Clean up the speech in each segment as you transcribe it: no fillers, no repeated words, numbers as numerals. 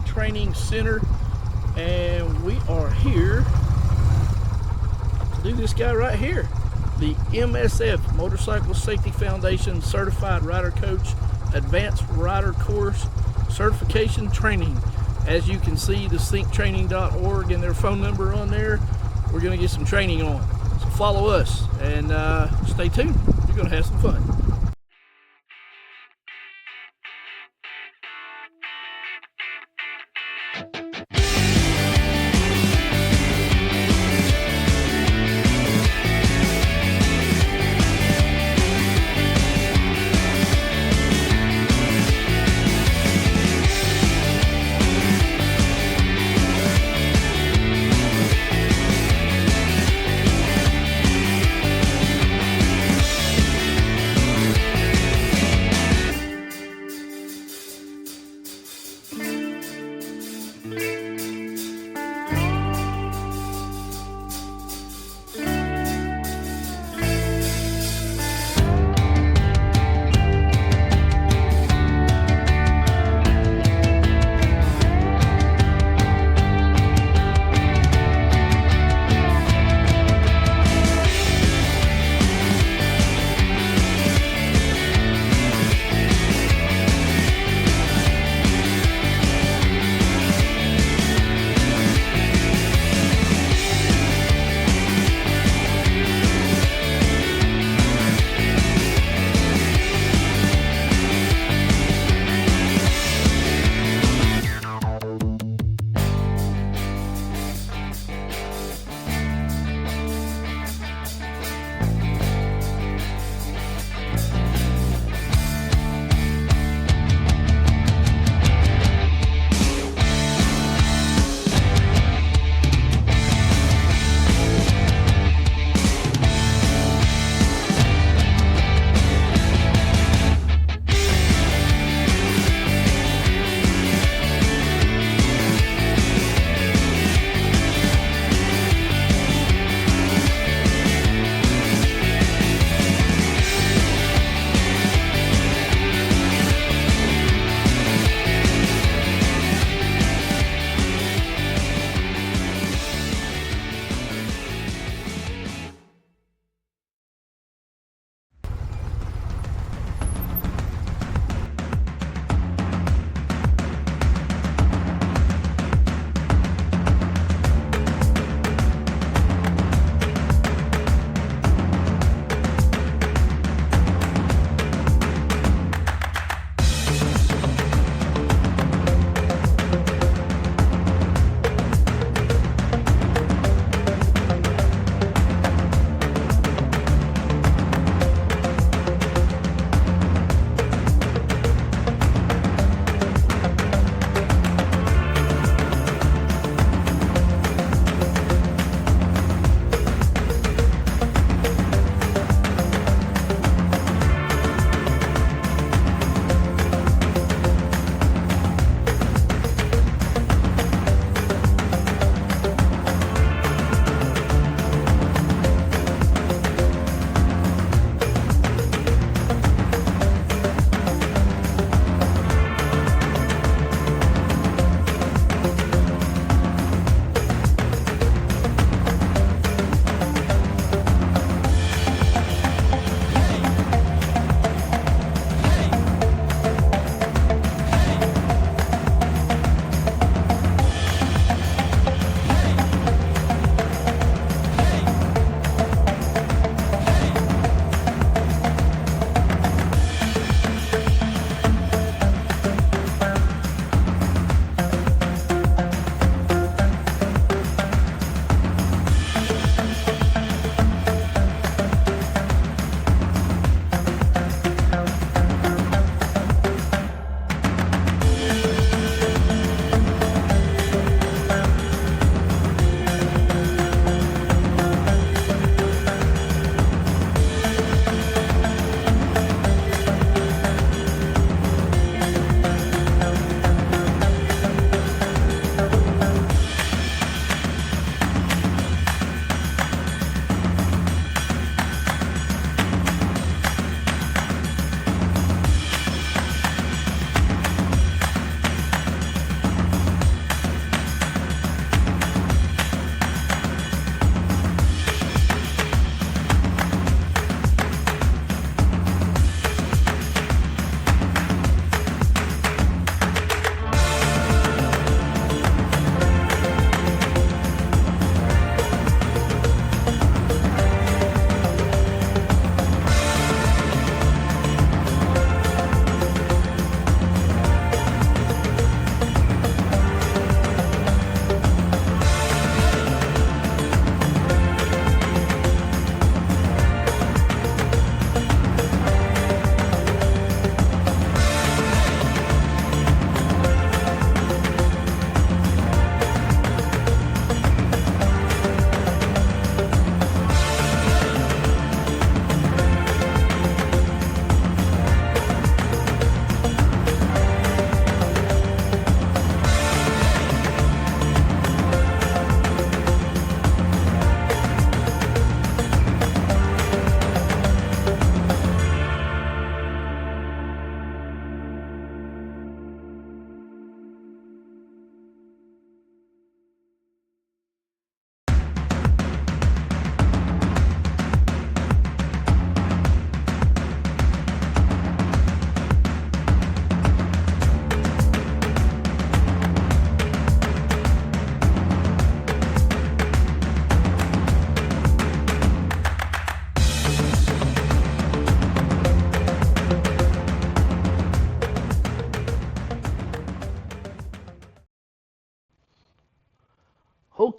Safety Training Center, and we are here to do this guy right here, the MSF, Motorcycle Safety Foundation Certified Rider Coach Advanced Rider Course Certification Training. As you can see, the synctraining.org and their phone number on there. We're going to get some training on. So follow us and stay tuned. You're going to have some fun.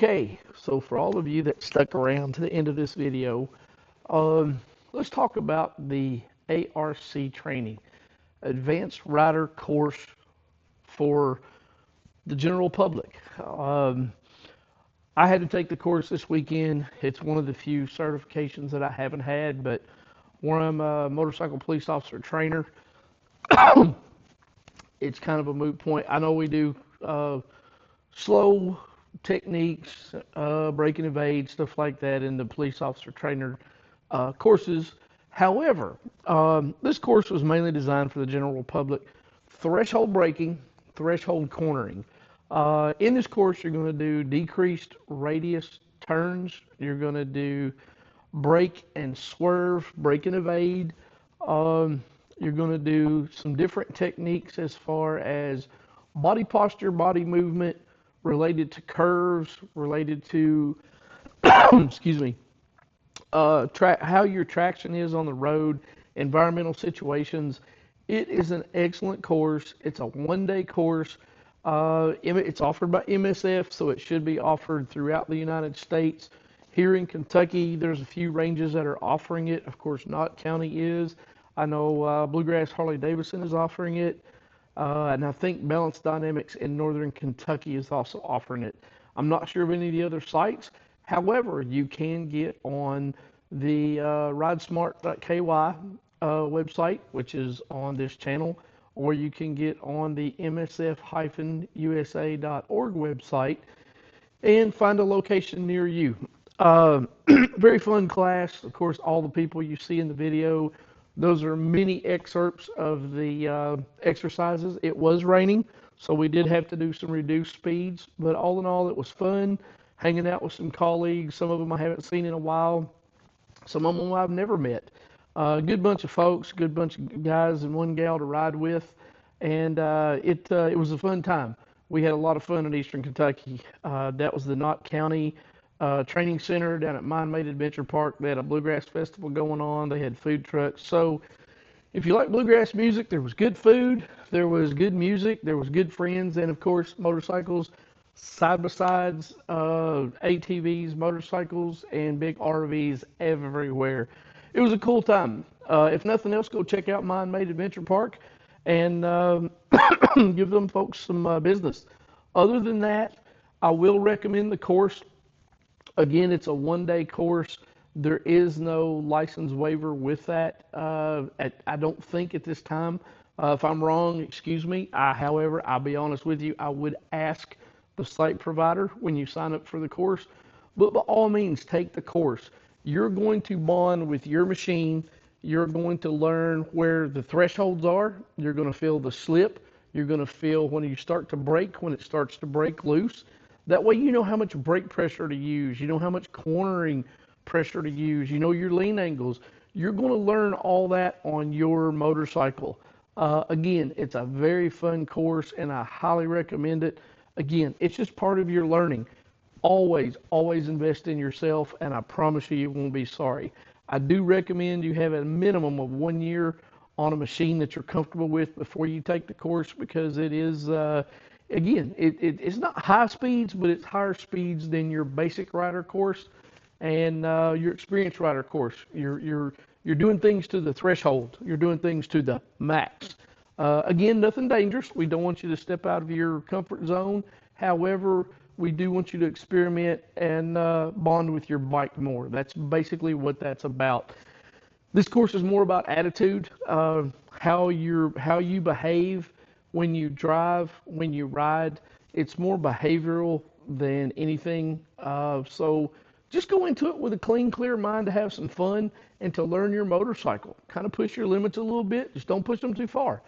Okay, so for all of you that stuck around to the end of this video, let's talk about the ARC training, Advanced Rider Course for the general public. I had to take the course this weekend. It's one of the few certifications that I haven't had, but where I'm a motorcycle police officer trainer, it's kind of a moot point. I know we do slow techniques, break and evade, stuff like that in the police officer trainer courses. However, this course was mainly designed for the general public. Threshold braking, threshold cornering. In this course, you're going to do decreased radius turns. You're going to do brake and swerve, brake and evade. You're going to do some different techniques as far as body posture, body movement, related to curves, related to, excuse me, how your traction is on the road, environmental situations. It is an excellent course. It's a one-day course. It's offered by MSF, so it should be offered throughout the United States. Here in Kentucky, there's a few ranges that are offering it. Of course, Knott County is. I know Bluegrass Harley-Davidson is offering it. And I think Balance Dynamics in Northern Kentucky is also offering it. I'm not sure of any of the other sites. However, you can get on the ridesmart.ky website, which is on this channel, or you can get on the msf-usa.org website and find a location near you. Very fun class. Of course, all the people you see in the video, those are mini excerpts of the exercises. It was raining, so we did have to do some reduced speeds, but all in all, it was fun hanging out with some colleagues. Some of them I haven't seen in a while. Some of them I've never met. Good bunch of folks, good bunch of guys and one gal to ride with, and it was a fun time. We had a lot of fun in Eastern Kentucky. That was the Knott County Training Center down at Mind Made Adventure Park. They had a bluegrass festival going on. They had food trucks. So if you like bluegrass music, there was good food, there was good music, there was good friends, and of course motorcycles, side-by-sides, ATVs, motorcycles, and big RVs everywhere. It was a cool time. If nothing else, go check out Mind Made Adventure Park and give them folks some business. Other than that, I will recommend the course. Again, it's a one-day course. There is no license waiver with that. I don't think at this time. If I'm wrong, excuse me. However, I'll be honest with you, I would ask the site provider when you sign up for the course. But by all means, take the course. You're going to bond with your machine. You're going to learn where the thresholds are. You're going to feel the slip. You're going to feel when you start to brake, when it starts to break loose. That way you know how much brake pressure to use. You know how much cornering pressure to use. You know your lean angles. You're going to learn all that on your motorcycle. Again, it's a very fun course, and I highly recommend it. Again, it's just part of your learning. Always, always invest in yourself, and I promise you, you won't be sorry. I do recommend you have a minimum of 1 year on a machine that you're comfortable with before you take the course, because it is, again, it's not high speeds, but it's higher speeds than your basic rider course and your experienced rider course. You're doing things to the threshold. You're doing things to the max. Again, nothing dangerous. We don't want you to step out of your comfort zone. However, we do want you to experiment and bond with your bike more. That's basically what that's about. This course is more about attitude, how you behave when you drive, when you ride. It's more behavioral than anything. So just go into it with a clean, clear mind to have some fun and to learn your motorcycle. Kind of push your limits a little bit. Just don't push them too far.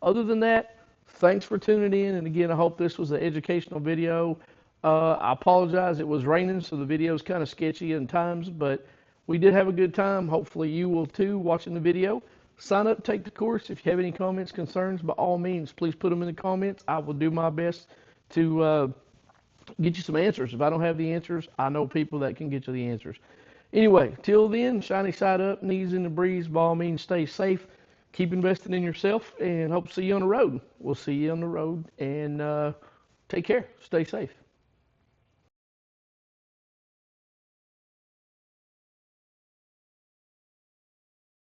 Other than that, thanks for tuning in. And again, I hope this was an educational video. I apologize. It was raining, so the video is kind of sketchy in times, but we did have a good time. Hopefully you will too, watching the video. Sign up, take the course. If you have any comments, concerns, by all means, please put them in the comments. I will do my best to get you some answers. If I don't have the answers, I know people that can get you the answers. Anyway, till then, shiny side up, knees in the breeze. By all means, stay safe. Keep investing in yourself, and hope to see you on the road. We'll see you on the road, and take care. Stay safe.